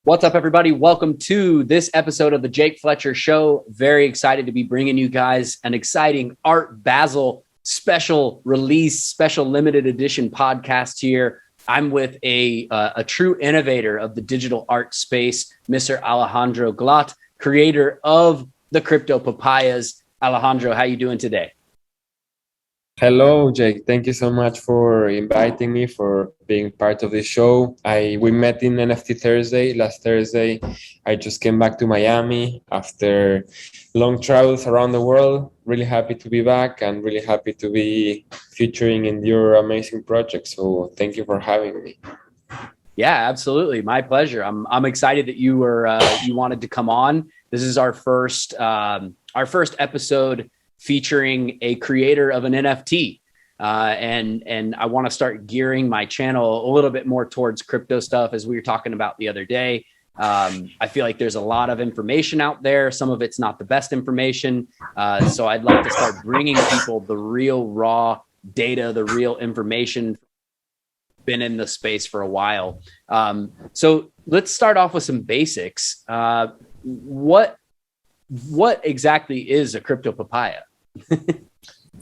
What's up, everybody? Welcome to this episode of the Jake Fletcher Show. Very excited to be bringing you guys an exciting Art Basel special release, special limited edition podcast here. I'm with a true innovator of the digital art space, Mr. Alejandro Glatt, creator of the crypto Papayas. Alejandro, how you doing today? Hello, Jake. Thank you so much for inviting me, for being part of this show. We met in NFT Thursday, last Thursday. I just came back to Miami after long travels around the world. Really happy to be back and really happy to be featuring in your amazing project. So thank you for having me. Yeah, absolutely. My pleasure. I'm excited that you wanted to come on. This is our first episode featuring a creator of an NFT. And I want to start gearing my channel a little bit more towards crypto stuff, as we were talking about the other day. I feel like there's a lot of information out there. Some of it's not the best information. So I'd like to start bringing people the real raw data, the real information. Been in the space for a while. So let's start off with some basics. What exactly is a crypto papaya?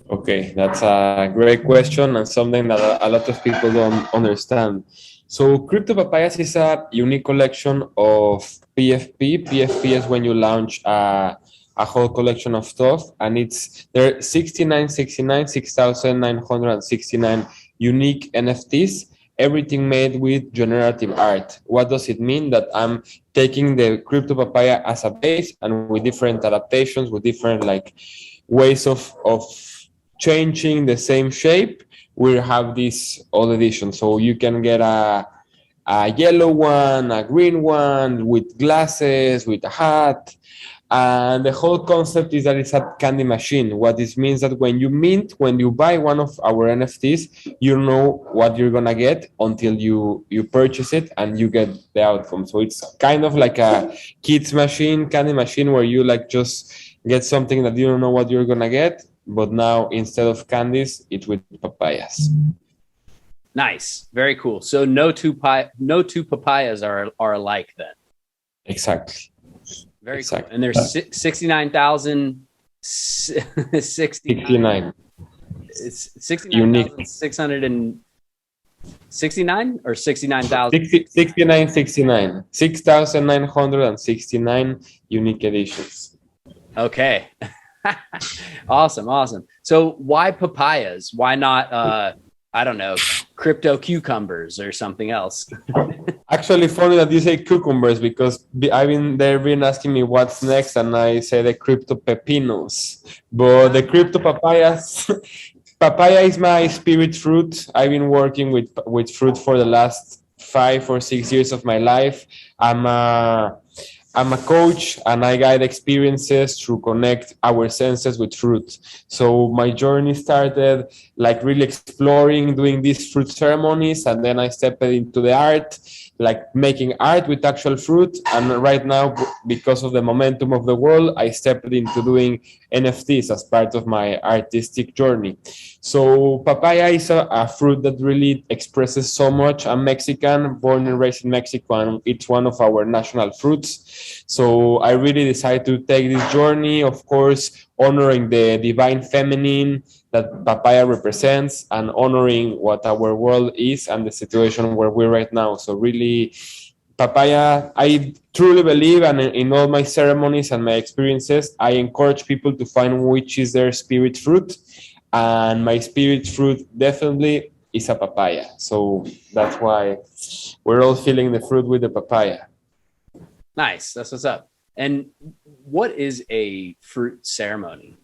Okay, that's a great question and something that a lot of people don't understand. So Crypto Papayas is a unique collection of PFP. PFP is when you launch a whole collection of stuff, and there are 6,969 unique NFTs, everything made with generative art. What does it mean? That I'm taking the Crypto Papaya as a base and with different adaptations, with different ways of changing the same shape, we have this old edition. So you can get a yellow one, a green one with glasses, with a hat. And the whole concept is that it's a candy machine. What this means that when you buy one of our NFTs, you know what you're gonna get until you purchase it and you get the outcome. So it's kind of like a kids machine, candy machine, where you just get something that you don't know what you're gonna get, but now instead of candies, it's with papayas. Nice, very cool. So no two papayas are alike then. Exactly. Very exactly. Cool. And there's 69,000. 69. It's 69,669 or 69,000? 69. 6,969 unique editions. Okay. Awesome. So why papayas? Why not, I don't know, crypto cucumbers or something else? Actually, funny that you say cucumbers, because they've been asking me what's next, and I say the crypto pepinos. But the crypto papayas, papaya is my spirit fruit. I've been working with fruit for the last 5 or 6 years of my life. I'm a coach and I guide experiences to connect our senses with fruit. So my journey started really exploring, doing these fruit ceremonies, and then I stepped into the art, making art with actual fruit. And right now, because of the momentum of the world, I stepped into doing NFTs as part of my artistic journey. So papaya is a fruit that really expresses so much. I'm Mexican, born and raised in Mexico, and it's one of our national fruits. So I really decided to take this journey, of course, honoring the divine feminine that papaya represents and honoring what our world is and the situation where we're right now. So really, papaya, I truly believe, and in all my ceremonies and my experiences, I encourage people to find which is their spirit fruit. And my spirit fruit definitely is a papaya. So that's why we're all feeling the fruit with the papaya. Nice. That's what's up. And what is a fruit ceremony?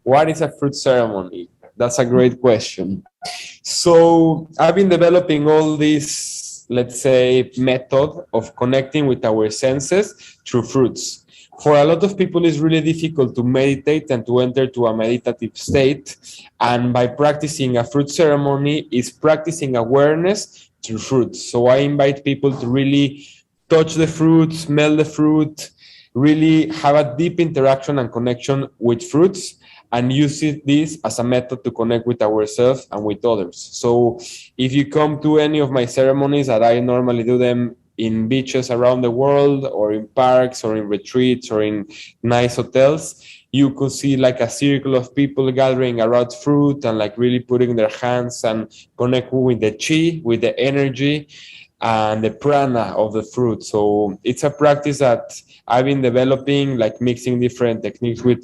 What is a fruit ceremony? That's a great question. So I've been developing all this, let's say, method of connecting with our senses through fruits. For a lot of people, it's really difficult to meditate and to enter to a meditative state. And by practicing a fruit ceremony is practicing awareness through fruits. So I invite people to really touch the fruit, smell the fruit, really have a deep interaction and connection with fruits, and use this as a method to connect with ourselves and with others. So if you come to any of my ceremonies, that I normally do them in beaches around the world, or in parks, or in retreats, or in nice hotels, you could see like a circle of people gathering around fruit and like really putting their hands and connect with the chi, with the energy and the prana of the fruit. So it's a practice that I've been developing, like mixing different techniques with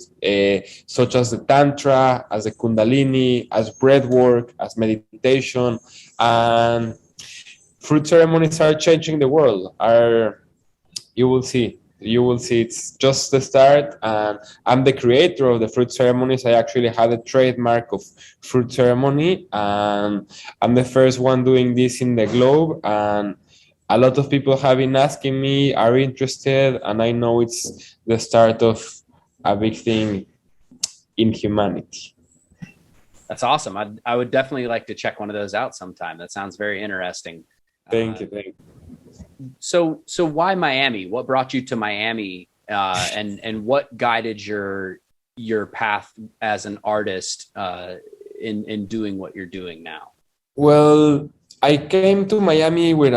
such as the tantra, as the kundalini, as breath work, as meditation. And fruit ceremonies are changing the world. You will see. You will see. It's just the start. And I'm the creator of the fruit ceremonies. I actually had a trademark of fruit ceremony, and I'm the first one doing this in the globe. And a lot of people have been asking me, are interested, and I know it's the start of a big thing in humanity. That's awesome. I would definitely like to check one of those out sometime. That sounds very interesting. Thank you. So why Miami? What brought you to Miami, and what guided your path as an artist in doing what you're doing now? Well, I came to Miami with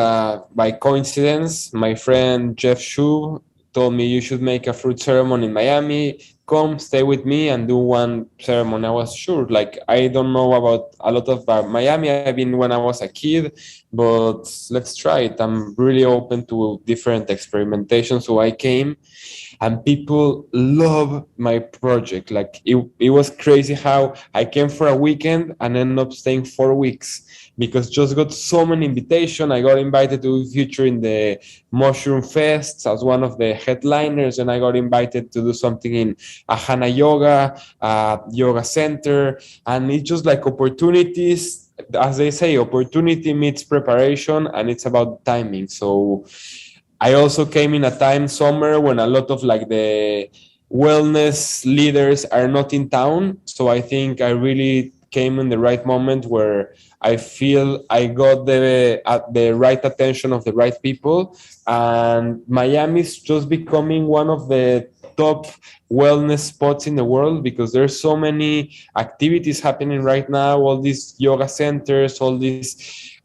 by coincidence. My friend Jeff Shu told me you should make a fruit ceremony in Miami. Come stay with me and do one ceremony. I was sure. Like, I don't know about a lot about Miami. I've been when I was a kid, but let's try it. I'm really open to different experimentation. So I came, and people love my project. Like, it was crazy how I came for a weekend and ended up staying 4 weeks because just got so many invitation. I got invited to feature in the Mushroom Fest as one of the headliners, and I got invited to do something in Ahana Yoga Center, and it's just like opportunities. As they say, opportunity meets preparation, and it's about timing. So I also came in a time summer when a lot of like the wellness leaders are not in town. So I think I really came in the right moment where I feel I got the right attention of the right people. And Miami is just becoming one of the top wellness spots in the world because there's so many activities happening right now, all these yoga centers, all these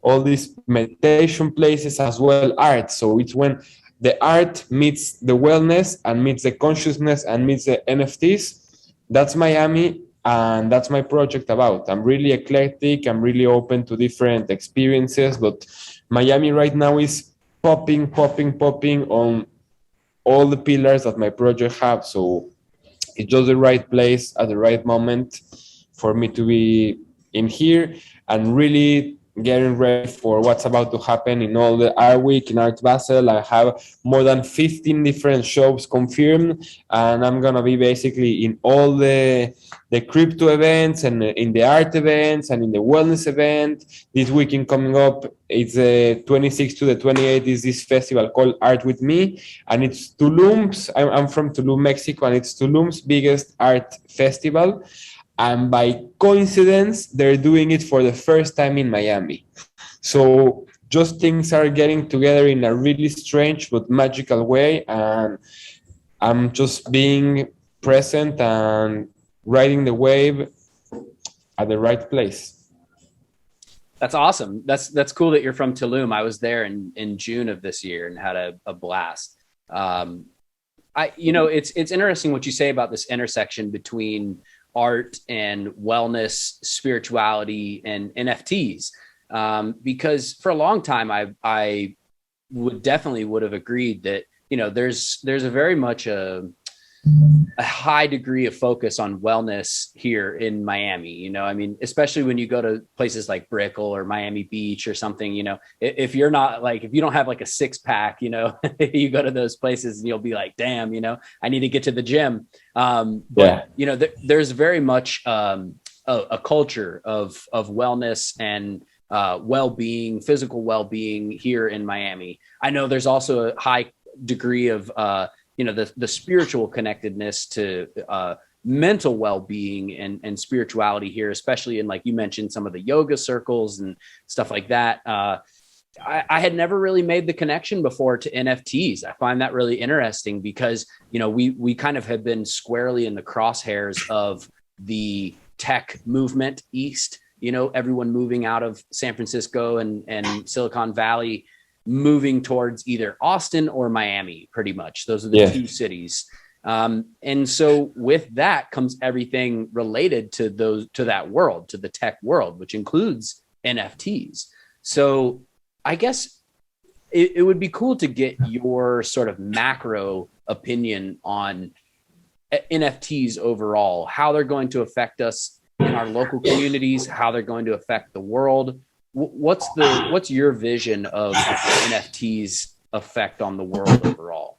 meditation places, as well art. So it's when the art meets the wellness and meets the consciousness and meets the NFTs. That's Miami, and that's my project about. I'm really eclectic. I'm really open to different experiences, but Miami right now is popping on all the pillars that my project have. So it's just the right place at the right moment for me to be in here and really getting ready for what's about to happen in all the Art Week in Art Basel. I have more than 15 different shows confirmed, and I'm gonna be basically in all the crypto events and in the art events and in the wellness event. This weekend coming up, it's the 26th to the 28th is this festival called Art With Me, and it's Tulum's. I'm from Tulum, Mexico, and it's Tulum's biggest art festival. And by coincidence, they're doing it for the first time in Miami. So just things are getting together in a really strange but magical way. And I'm just being present and riding the wave at the right place. That's awesome. That's cool that you're from Tulum. I was there in June of this year and had a blast. It's interesting what you say about this intersection between art and wellness, spirituality, and NFTs. Because for a long time, I would have agreed that, there's a very much a high degree of focus on wellness here in Miami. Especially when you go to places like Brickell or Miami Beach or something, if you're not like, if you don't have like a six pack, you go to those places and you'll be like, damn, I need to get to the gym. There's very much a culture of wellness and well-being, physical well-being here in Miami. I know there's also a high degree of the spiritual connectedness to mental well-being and spirituality here, especially in, like you mentioned, some of the yoga circles and stuff like that. I had never really made the connection before to NFTs. I find that really interesting because, we kind of have been squarely in the crosshairs of the tech movement east, everyone moving out of San Francisco and Silicon Valley. moving towards either Austin or Miami, pretty much. Those are the two cities. And so with that comes everything related to that world, to the tech world, which includes NFTs. So I guess it would be cool to get your sort of macro opinion on NFTs overall, how they're going to affect us in our local communities, how they're going to affect the world. What's your vision of NFTs effect on the world overall?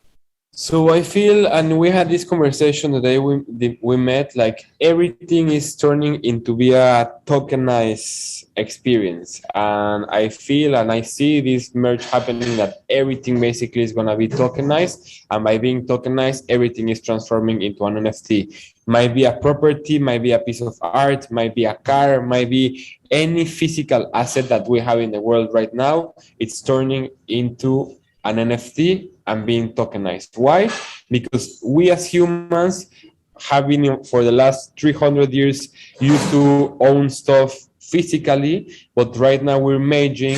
So I feel, and we had this conversation the day we met, like everything is turning into be a tokenized experience. And I feel and I see this merge happening that everything basically is going to be tokenized. And by being tokenized, everything is transforming into an NFT. Might be a property, might be a piece of art, might be a car, might be any physical asset that we have in the world right now. It's turning into an NFT and being tokenized. Why? Because we as humans have been for the last 300 years used to own stuff physically, but right now we're merging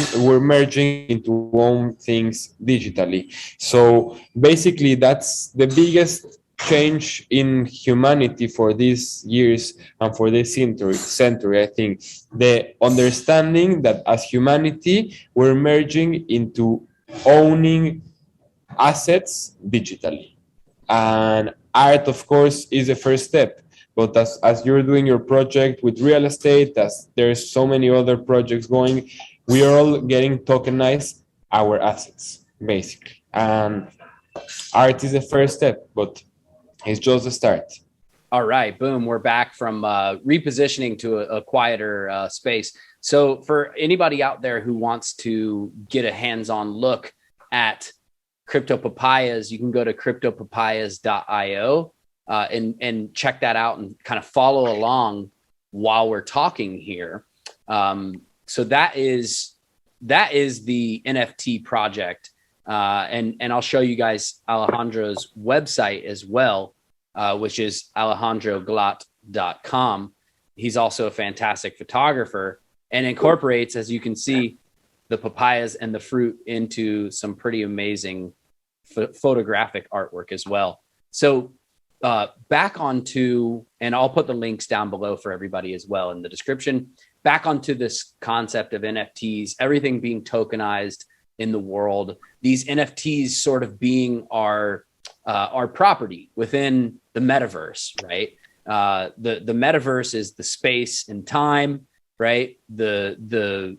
into own things digitally. So basically that's the biggest change in humanity for these years and for this century. I think the understanding that as humanity we're merging into owning assets digitally. And art, of course, is the first step. But as you're doing your project with real estate, as there's so many other projects going, we are all getting tokenized our assets, basically. And art is the first step, but it's just the start. All right, boom. We're back from repositioning to a quieter space. So for anybody out there who wants to get a hands-on look at Crypto Papayas, you can go to cryptopapayas.io and check that out and kind of follow along while we're talking here. So that is the NFT project. And I'll show you guys Alejandro's website as well, which is alejandroglatt.com. He's also a fantastic photographer and incorporates, as you can see, the papayas and the fruit into some pretty amazing photographic artwork as well. So back onto, and I'll put the links down below for everybody as well in the description, back onto this concept of NFTs, everything being tokenized in the world, these NFTs sort of being our property within the metaverse, right? The metaverse is the space and time, right? The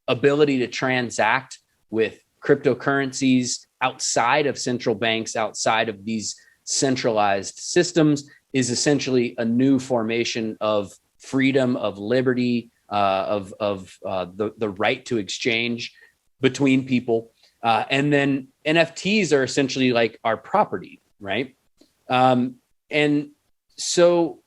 ability to transact with cryptocurrencies outside of central banks, outside of these centralized systems, is essentially a new formation of freedom, of liberty, of the right to exchange between people. And then NFTs are essentially like our property, right? And so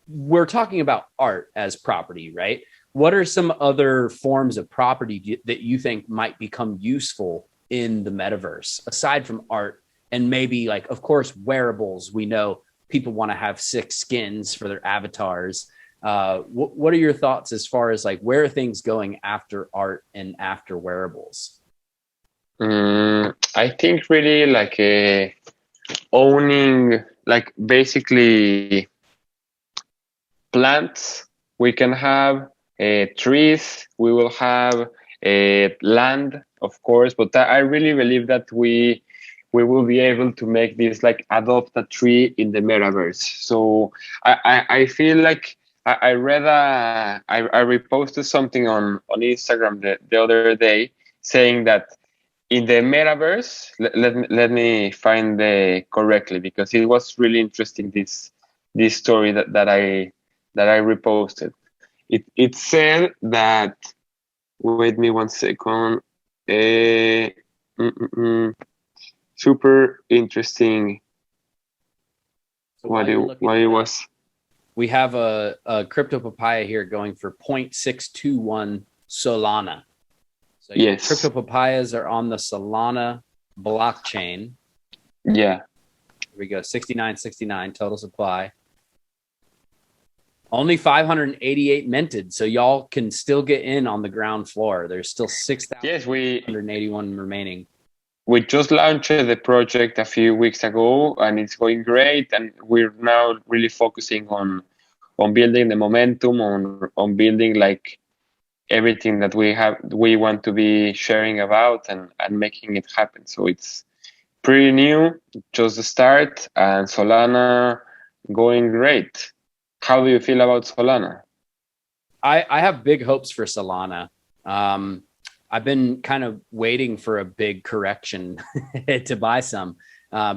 we're talking about art as property, right? What are some other forms of property that you think might become useful in the metaverse, aside from art and maybe, like, of course, wearables? We know people want to have 6 skins for their avatars. What are your thoughts as far as like where are things going after art and after wearables? I think really like owning, like basically plants. We can have trees. We will have land, of course. But I really believe that we will be able to make this like adopt a tree in the metaverse. So I feel like I read I reposted something on Instagram the other day saying that in the metaverse, let me find the correctly, because it was really interesting, this story that I reposted. It said that, wait me 1 second, super interesting. So what it was. We have a crypto papaya here going for 0.621 Solana. So yes, crypto papayas are on the Solana blockchain. Yeah. Here we go, 69.69 total supply. Only 588 minted, so y'all can still get in on the ground floor. There's still 6,181 remaining. We just launched the project a few weeks ago, and it's going great. And we're now really focusing on building the momentum, on building like everything that we want to be sharing about and making it happen. So it's pretty new, just the start, and Solana going great. How do you feel about Solana? I have big hopes for Solana. I've been kind of waiting for a big correction to buy some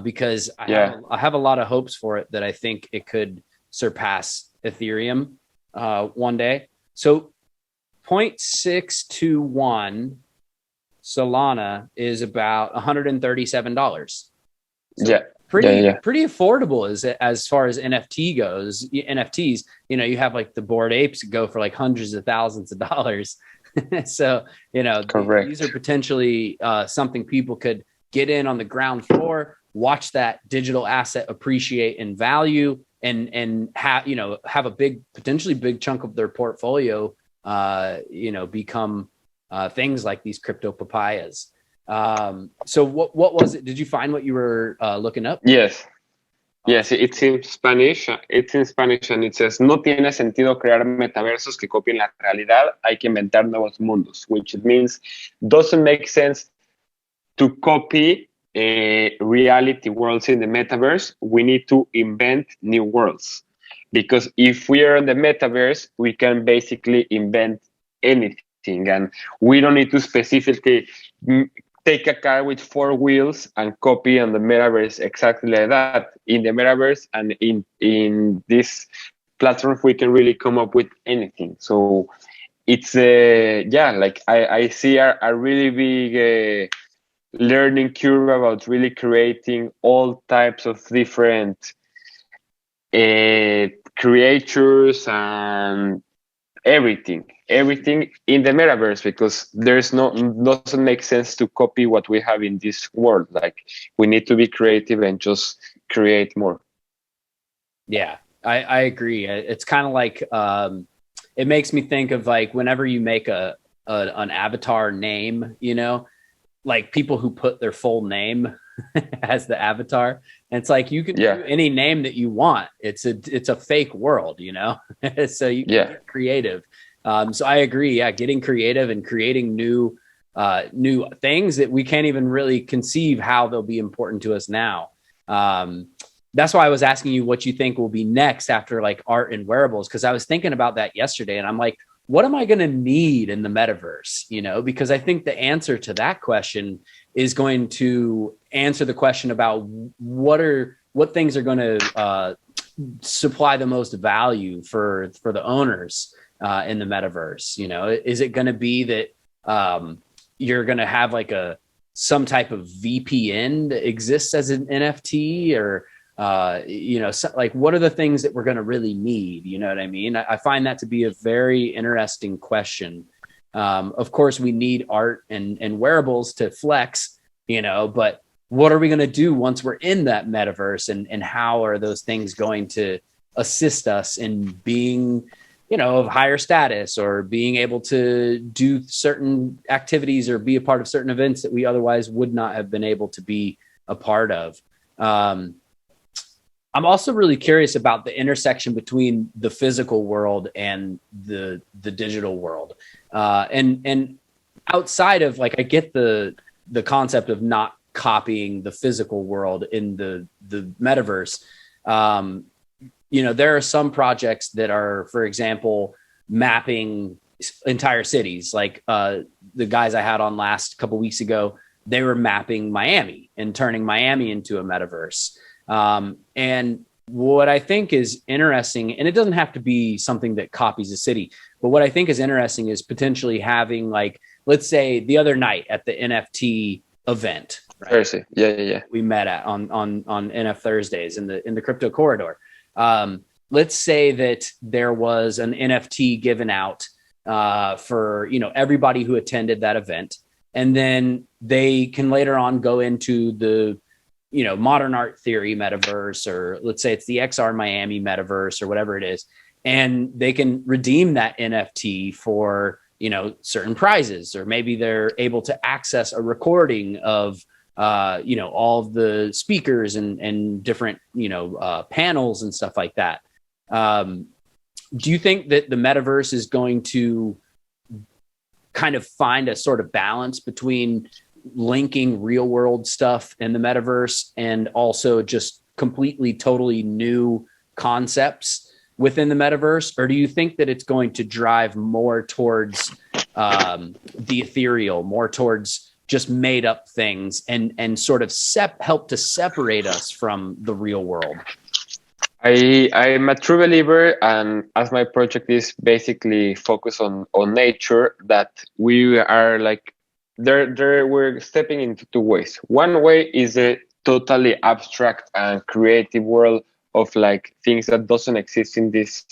because I have a lot of hopes for it that I think it could surpass Ethereum one day. So 0.621 Solana is about $137. So pretty affordable as far as NFT goes. NFTs, you have like the Bored Apes go for like hundreds of thousands of dollars. So, these are potentially something people could get in on the ground floor, watch that digital asset appreciate in value, and have a potentially big chunk of their portfolio, become things like these crypto papayas. So what was it? Did you find what you were looking up? Yes, it's in Spanish. It's in Spanish, and it says, no tiene sentido crear metaversos que copien la realidad. Hay que inventar nuevos mundos, which means doesn't make sense to copy reality worlds in the metaverse. We need to invent new worlds, because if we are in the metaverse, we can basically invent anything, and we don't need to specifically take a car with 4 wheels and copy on the metaverse exactly like that. In the metaverse and in this platform, we can really come up with anything. So it's I see a really big learning curve about really creating all types of different creatures and everything in the metaverse, because doesn't make sense to copy what we have in this world. Like, we need to be creative and just create more. Yeah, I agree. It's kind of like it makes me think of like whenever you make an avatar name, like people who put their full name as the avatar. And it's like you can do any name that you want. It's a fake world, so you can get creative. So I agree. Yeah, getting creative and creating new things that we can't even really conceive how they'll be important to us now. That's why I was asking you what you think will be next after like art and wearables, because I was thinking about that yesterday, and I'm like, what am I going to need in the metaverse? Because I think the answer to that question is going to answer the question about what things are going to supply the most value for the owners in the metaverse. Is it going to be that you're going to have like some type of VPN that exists as an NFT, or like what are the things that we're going to really need? You know what I mean? I find that to be a very interesting question. Of course, we need art and wearables to flex, but what are we going to do once we're in that metaverse, and how are those things going to assist us in being, of higher status, or being able to do certain activities or be a part of certain events that we otherwise would not have been able to be a part of. I'm also really curious about the intersection between the physical world and the digital world. And outside of like, I get the concept of not copying the physical world in the metaverse. There are some projects that are, for example, mapping entire cities. Like the guys I had on last couple weeks ago, they were mapping Miami and turning Miami into a metaverse. And what I think is interesting, and it doesn't have to be something that copies a city, but what I think is interesting is potentially having, like, let's say the other night at the NFT event, right? Thursday. Yeah. We met at on NF Thursdays in the crypto corridor. Let's say that there was an NFT given out for everybody who attended that event, and then they can later on go into the modern art theory metaverse, or let's say it's the XR Miami metaverse or whatever it is. and they can redeem that NFT for, you know, certain prizes, or maybe they're able to access a recording of, you know, all of the speakers and different, you know, panels and stuff like that. Do you think that the metaverse is going to kind of find a sort of balance between linking real world stuff in the metaverse and also just completely, totally new concepts within the metaverse? Or do you think that it's going to drive more towards the ethereal, more towards just made up things, and sort of help to separate us from the real world? I'm a true believer, and as my project is basically focused on nature, that we are like there we're stepping into two ways. One way is a totally abstract and creative world of like things that doesn't exist in this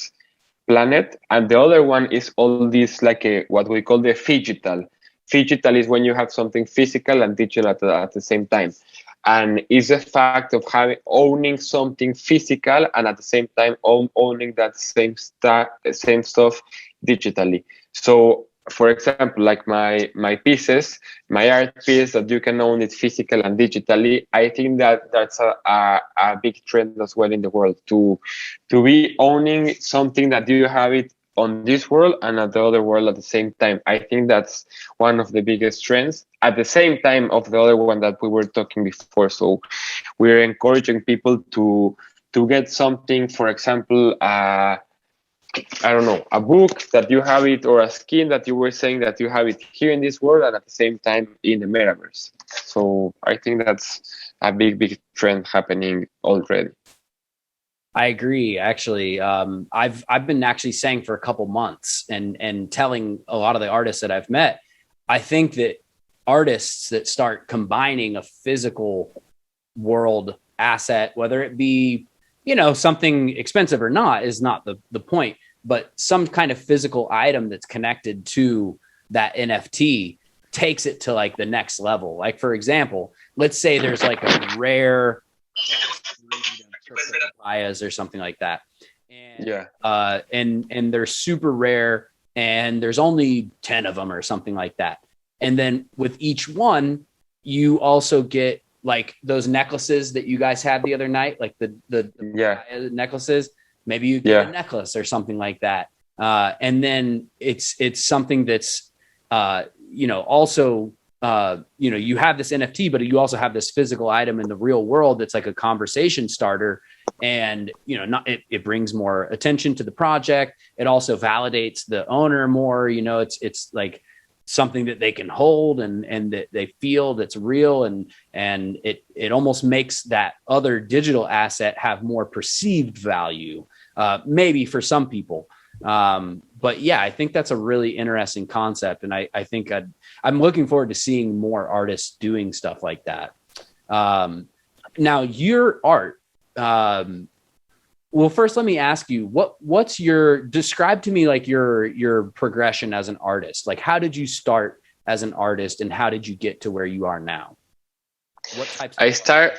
planet, and the other one is all this like a what we call the Figital. Figital is when you have something physical and digital at the same time, and is a fact of having owning something physical and at the same time owning that same stuff digitally. So for example, like my pieces, my art piece, that you can own it physical and digitally. I think that that's a big trend as well in the world, to be owning something that you have it on this world and at the other world at the same time. I think that's one of the biggest trends at the same time of the other one that we were talking before. So we're encouraging people to get something, for example, I don't know, a book that you have it, or a skin that you were saying that you have it here in this world and at the same time in the metaverse. So I think that's a big trend happening already. I agree. Actually, I've been actually saying for a couple months and telling a lot of the artists that I've met, I think that artists that start combining a physical world asset, whether it be, you know, something expensive or not, is not the point, but some kind of physical item that's connected to that NFT takes it to like the next level. Like, for example, let's say there's like a rare papayas or something like that. And and they're super rare, and there's only 10 of them or something like that. And then with each one, you also get like those necklaces that you guys had the other night, like the necklaces. Maybe you get a necklace or something like that. And then it's something that's you know, also you know, you have this NFT, but you also have this physical item in the real world that's like a conversation starter. And, you know, it brings more attention to the project. It also validates the owner more. You know, it's like something that they can hold and that they feel that's real, and it almost makes that other digital asset have more perceived value, maybe for some people. But yeah, I think that's a really interesting concept, and I think I'm looking forward to seeing more artists doing stuff like that. Now, your art. Well, first, let me ask you, what's describe to me like your progression as an artist. Like, how did you start as an artist, and how did you get to where you are now? What types of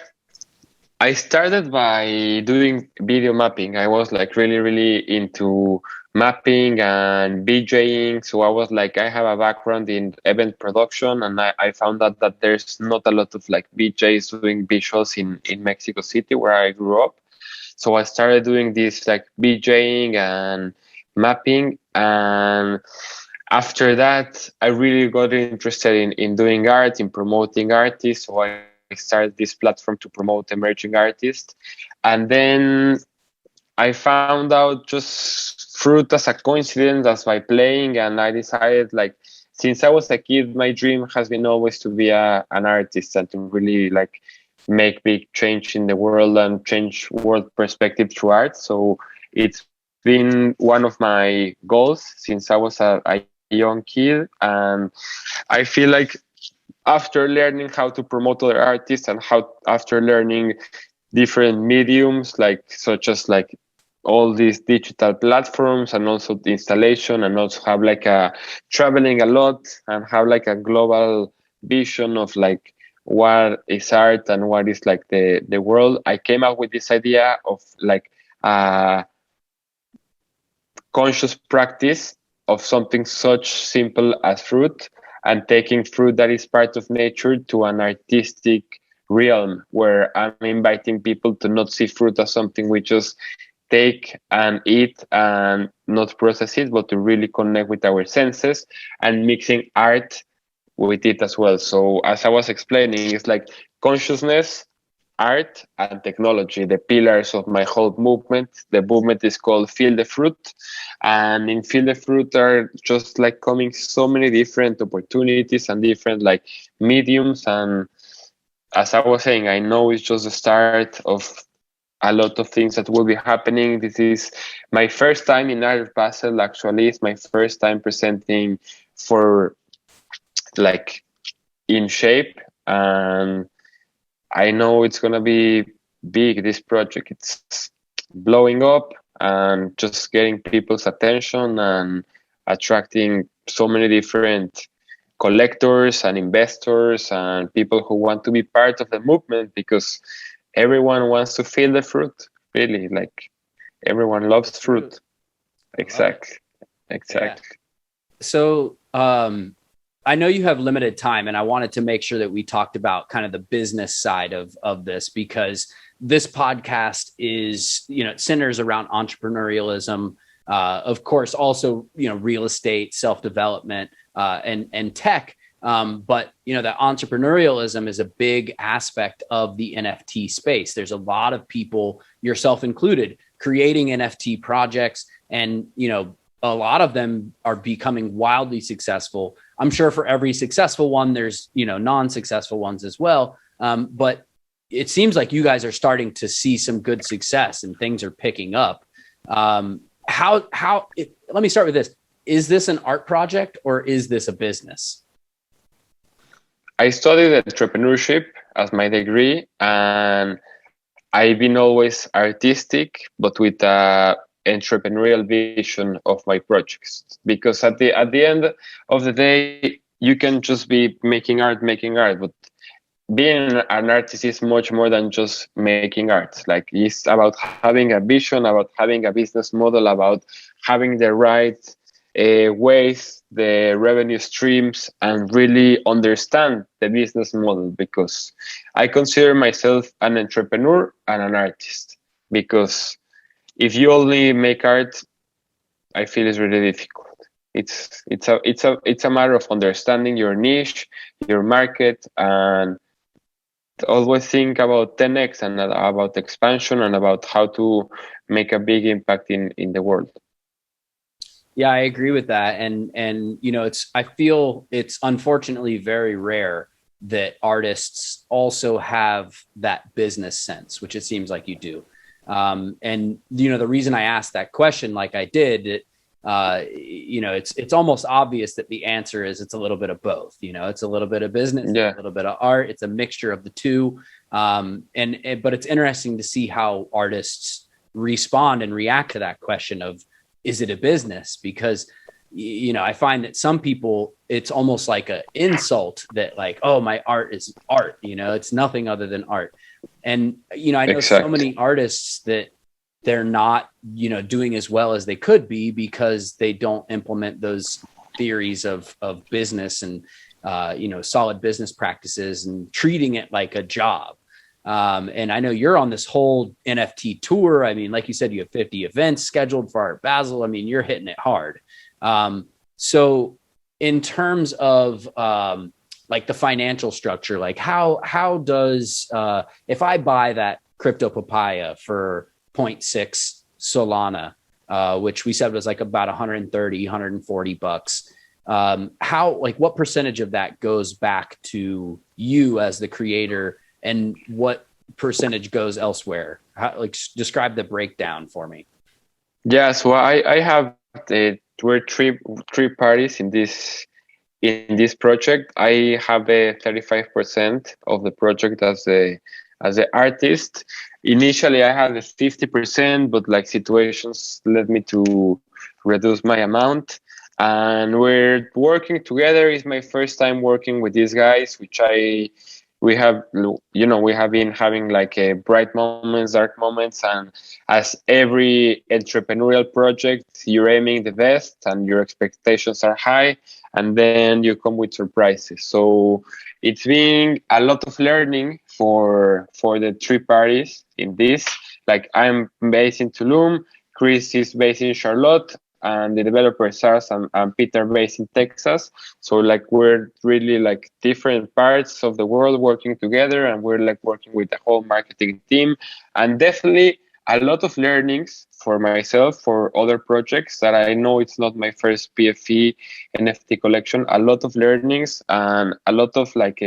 I started by doing video mapping. I was like really into mapping and DJing. So I was like, I have a background in event production, and I found out that there's not a lot of like DJs doing visuals in Mexico City, where I grew up. So I started doing this like DJing and mapping. And after that, I really got interested in doing art, in promoting artists. So I started this platform to promote emerging artists. And then I found out just fruit as a coincidence, as by playing, and I decided, like, since I was a kid, my dream has been always to be an artist and to really like make big change in the world and change world perspective through art. So it's been one of my goals since I was a young kid, and I feel like after learning how to promote other artists and after learning different mediums, like such as like all these digital platforms, and also the installation, and also have like a traveling a lot and have like a global vision of like what is art and what is like the world, I came up with this idea of like conscious practice of something such simple as fruit, and taking fruit that is part of nature to an artistic realm where I'm inviting people to not see fruit as something we just take and eat and not process it, but to really connect with our senses, and mixing art with it as well. So as I was explaining, it's like consciousness, art, and technology, the pillars of my whole movement. The movement is called Feel the Fruit. And in Feel the Fruit are just like coming so many different opportunities and different like mediums. And as I was saying, I know it's just the start of a lot of things that will be happening. This is my first time in Art Basel, actually. It's my first time presenting for like in shape. And I know it's going to be big, this project. It's blowing up and just getting people's attention and attracting so many different collectors and investors and people who want to be part of the movement, because everyone wants to feel the fruit, really. Like everyone loves fruit. Exactly. Exactly. Yeah. So, I know you have limited time, and I wanted to make sure that we talked about kind of the business side of this, because this podcast is, centers around entrepreneurialism, of course, also, real estate, self-development, and tech. But, that entrepreneurialism is a big aspect of the NFT space. There's a lot of people, yourself included, creating NFT projects, and, a lot of them are becoming wildly successful. I'm sure for every successful one, there's, non-successful ones as well. But it seems like you guys are starting to see some good success and things are picking up. Let me start with this. Is this an art project or is this a business? I studied entrepreneurship as my degree, and I've been always artistic, but with a entrepreneurial vision of my projects. Because at the end of the day, you can just be making art, but being an artist is much more than just making art. Like, it's about having a vision, about having a business model, about having the right ways, the revenue streams, and really understand the business model. Because I consider myself an entrepreneur and an artist, because if you only make art, I feel it's really difficult. It's a matter of understanding your niche, your market, and always think about 10x and about expansion and about how to make a big impact in the world. Yeah, I agree with that. And I feel it's unfortunately very rare that artists also have that business sense, which it seems like you do. And the reason I asked that question, like I did, it's almost obvious that the answer is it's a little bit of both. It's a little bit of business, a little bit of art. It's a mixture of the two. But it's interesting to see how artists respond and react to that question of, is it a business? Because I find that some people, it's almost like an insult that, like, oh, my art is art. It's nothing other than art. And, I know so many artists that they're not, doing as well as they could be because they don't implement those theories of business and, solid business practices and treating it like a job. And I know you're on this whole NFT tour. I mean, like you said, you have 50 events scheduled for Art Basel. I mean, you're hitting it hard. So in terms of, like the financial structure, like how does, if I buy that crypto papaya for 0.6 Solana, which we said was like about 130, 140 bucks, what percentage of that goes back to you as the creator, and what percentage goes elsewhere? Describe the breakdown for me. Yeah, so I have we're three parties in this project. I have a 35% of the project as the artist. Initially, I had a 50%, but like situations led me to reduce my amount. And we're working together. It's my first time working with these guys, which we have, we have been having like a bright moments, dark moments, and as every entrepreneurial project, you're aiming the best and your expectations are high, and then you come with surprises. So it's been a lot of learning for the three parties in this. Like, I'm based in Tulum, Chris is based in Charlotte, and the developer Sars and Peter based in Texas. So like, we're really like different parts of the world working together, and we're like working with the whole marketing team, and definitely a lot of learnings for myself for other projects that I know it's not my first PFE NFT collection. A lot of learnings and a lot of like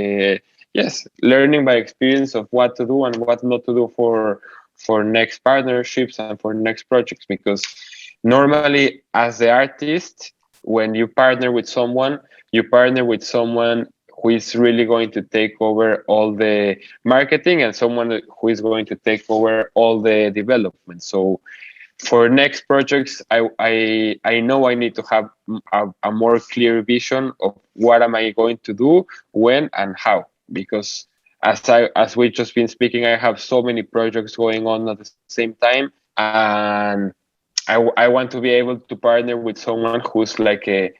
learning by experience of what to do and what not to do for next partnerships and for next projects. Because normally, as the artist, when you partner with someone, who is really going to take over all the marketing and someone who is going to take over all the development. So for next projects, I know I need to have a more clear vision of what am I going to do, when, and how. Because as we've just been speaking, I have so many projects going on at the same time, and I want to be able to partner with someone who's like a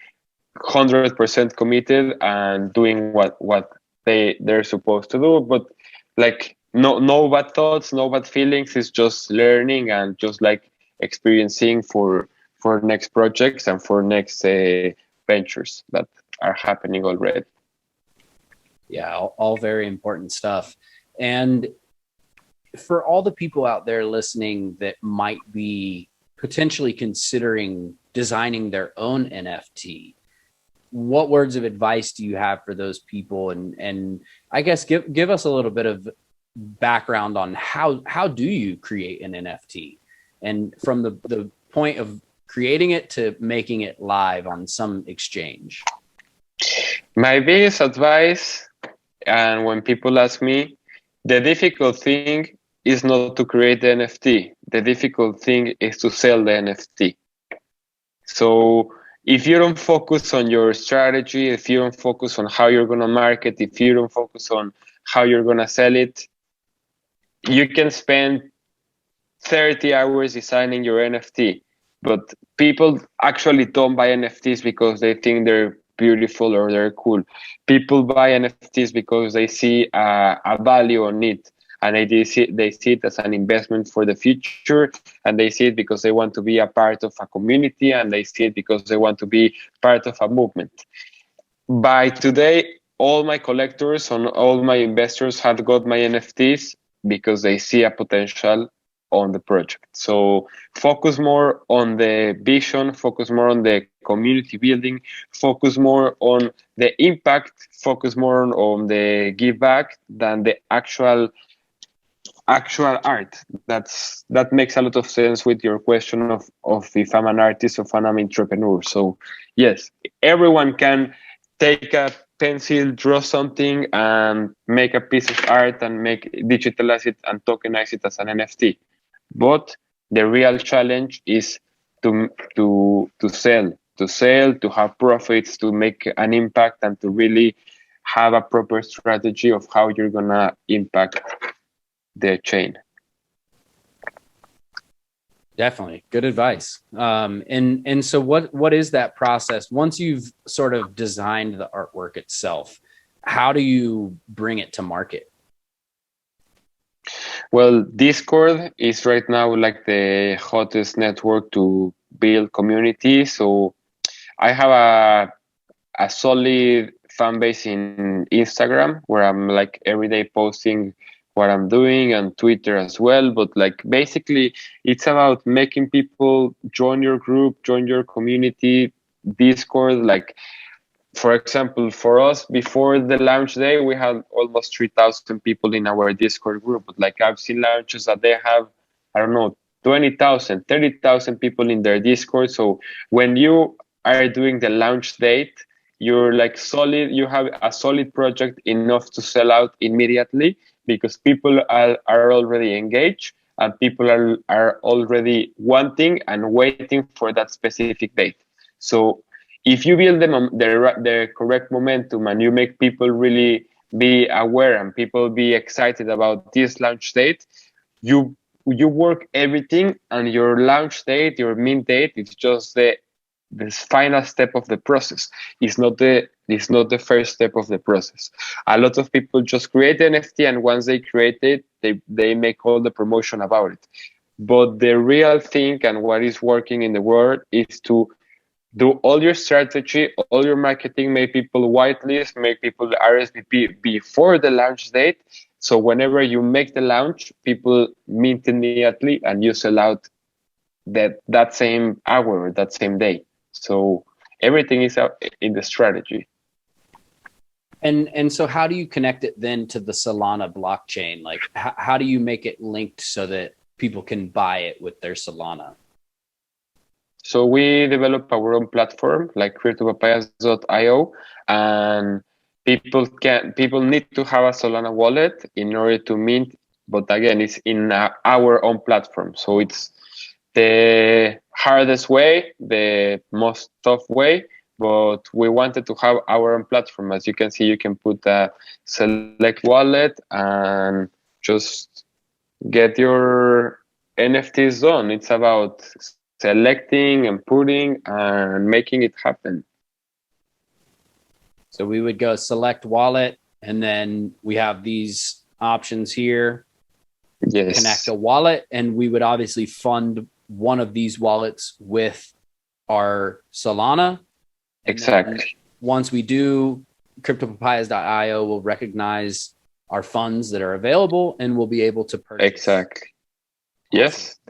100% committed and doing what they're supposed to do. But like, no bad thoughts, no bad feelings. It's just learning and just like experiencing for next projects and for next ventures that are happening already. Yeah, all very important stuff. And for all the people out there listening that might be potentially considering designing their own NFT, what words of advice do you have for those people? And I guess give us a little bit of background on how do you create an NFT, and from the point of creating it to making it live on some exchange. My biggest advice, and when people ask me, the difficult thing is not to create the NFT. The difficult thing is to sell the NFT. So if you don't focus on your strategy, if you don't focus on how you're going to market, if you don't focus on how you're going to sell it, you can spend 30 hours designing your NFT. But people actually don't buy NFTs because they think they're beautiful or they're cool. People buy NFTs because they see a value on it, and they see it as an investment for the future, and they see it because they want to be a part of a community, and they see it because they want to be part of a movement. By today, all my collectors and all my investors have got my NFTs because they see a potential on the project. So focus more on the vision, focus more on the community building, focus more on the impact, focus more on the give back than the actual art. That makes a lot of sense with your question of if I'm an artist or if I'm an entrepreneur. So yes, everyone can take a pencil, draw something, and make a piece of art and digitalize it and tokenize it as an NFT. But the real challenge is to sell, to have profits, to make an impact, and to really have a proper strategy of how you're gonna impact the chain. Definitely good advice. And so what is that process once you've sort of designed the artwork itself? How do you bring it to market? Well, Discord is right now like the hottest network to build community. So I have a solid fan base in Instagram, where I'm like every day posting what I'm doing, and Twitter as well. But like, basically, it's about making people join your group, join your community. Discord, like, for example, for us, before the launch day, we had almost 3,000 people in our Discord group. But like, I've seen launches that they have, I don't know, 20,000, 30,000 people in their Discord. So when you are doing the launch date, you're like solid, you have a solid project enough to sell out immediately, because people are already engaged, and people are already wanting and waiting for that specific date. So if you build the correct momentum and you make people really be aware and people be excited about this launch date, you work everything, and your launch date, your mint date, is just the final step of the process. It's not the first step of the process. A lot of people just create the NFT, and once they create it, they make all the promotion about it. But the real thing and what is working in the world is to do all your strategy, all your marketing, make people whitelist, make people RSVP before the launch date. So whenever you make the launch, people mint immediately and you sell out that same hour, that same day. So everything is out in the strategy. And so how do you connect it then to the Solana blockchain? Like how do you make it linked so that people can buy it with their Solana? So we develop our own platform like papayas.io, and people need to have a Solana wallet in order to mint. But again, it's in our own platform, so it's the hardest way, the most tough way. But we wanted to have our own platform. As you can see, you can put a select wallet and just get your NFTs done. It's about selecting and putting and making it happen. So we would go select wallet, and then we have these options here. Yes. Connect a wallet, and we would obviously fund one of these wallets with our Solana. Exactly. Once we do, cryptopapayas.io will recognize our funds that are available, and we'll be able to purchase. Exactly. Yes,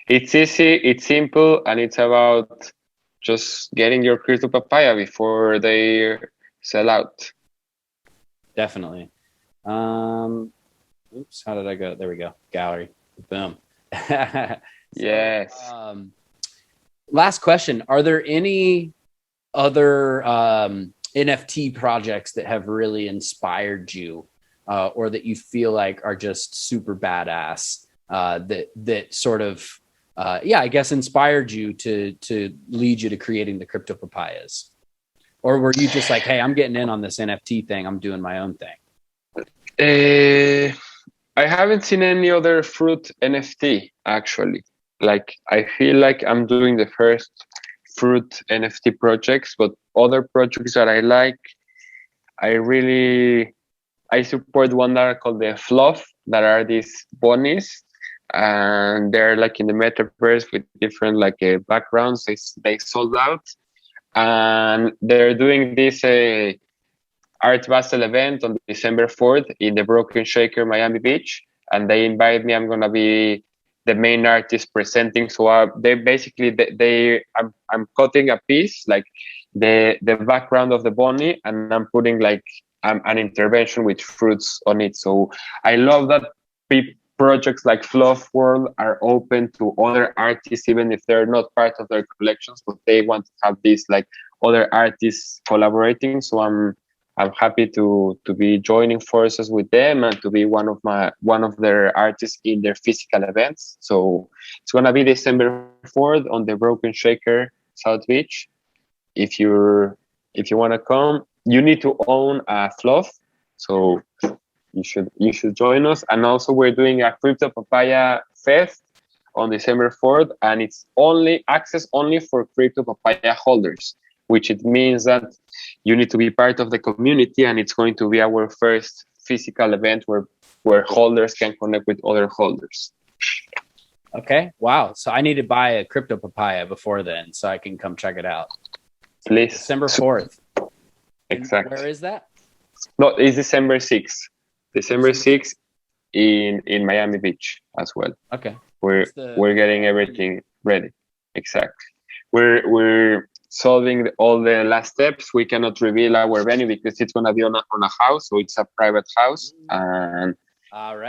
it's easy, it's simple, and it's about just getting your crypto papaya before they sell out. Definitely. Oops, how did I go? There we go. Gallery. Boom. Yes. Last question. Are there any other NFT projects that have really inspired you or that you feel like are just super badass that sort of, I guess, inspired you to lead you to creating the Crypto Papayas? Or were you just like, hey, I'm getting in on this NFT thing, I'm doing my own thing? I haven't seen any other fruit NFT, actually. Like, I feel like I'm doing the first fruit NFT projects, but other projects that I like, I support one that are called the Fluff, that are these bunnies, and they're like in the metaverse with different like backgrounds. They sold out, and they're doing this Art Basel event on December 4th in the Broken Shaker, Miami Beach, and they invite me. I'm gonna be the main artist presenting. So they basically I'm cutting a piece like the background of the bunny, and I'm putting like an intervention with fruits on it. So I love that projects like Fluff World are open to other artists, even if they're not part of their collections, but they want to have these like other artists collaborating. So I'm happy to be joining forces with them and to be one of their artists in their physical events. So it's gonna be December 4th on the Broken Shaker South Beach. If you want to come, you need to own a Fluff. So you should join us. And also we're doing a Crypto Papaya Fest on December 4th, and it's only access only for Crypto Papaya holders, which it means that you need to be part of the community, and it's going to be our first physical event where holders can connect with other holders. Okay. Wow. So I need to buy a Crypto Papaya before then so I can come check it out. Please. December 4th. Exactly. And where is that? No, it's December 6th. December 6th in Miami Beach as well. Okay. We're getting everything ready. Exactly. We're solving all the last steps. We cannot reveal our venue because it's gonna be on a house, so it's a private house and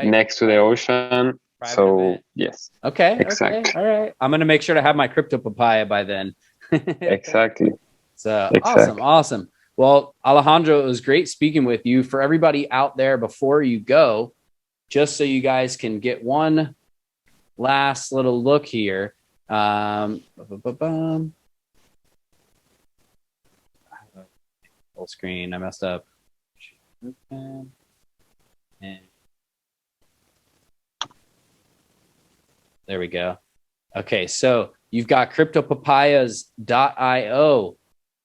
next to the ocean. Private so event. Yes. Okay. Exactly. Okay. All right. I'm gonna make sure to have my Crypto Papaya by then. Exactly. So Exactly. awesome. Well, Alejandro, it was great speaking with you. For everybody out there, before you go, just so you guys can get one last little look here. Full screen. I messed up. And there we go. Okay, so you've got cryptopapayas.io.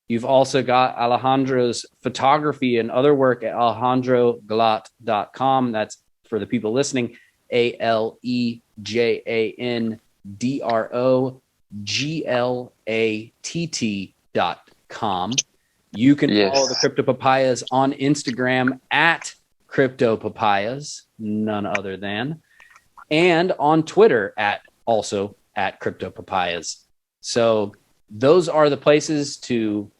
You've also got Alejandro's photography and other work at alejandroglatt.com. That's for the people listening, ALEJANDROGLATT.com. You can follow the Crypto Papayas on Instagram at Crypto Papayas, none other than, and on Twitter at also at Crypto Papayas. So those are the places to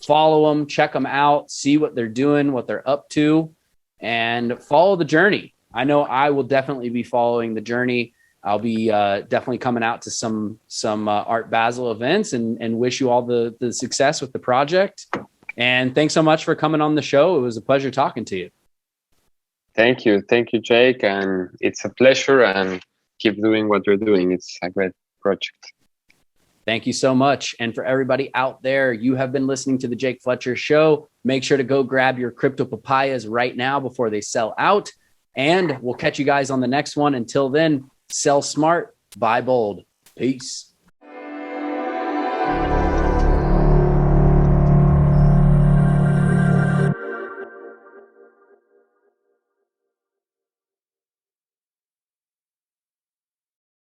follow them, check them out, see what they're doing, what they're up to, and follow the journey. I know I will definitely be following the journey. I'll be definitely coming out to some Art Basel events and wish you all the success with the project. And thanks so much for coming on the show. It was a pleasure talking to you. Thank you, Jake, and it's a pleasure. And keep doing what you're doing. It's a great project. Thank you so much. And for everybody out there, you have been listening to the Jake Fletcher Show. Make sure to go grab your Crypto Papayas right now before they sell out. And we'll catch you guys on the next one. Until then, sell smart, buy bold. Peace.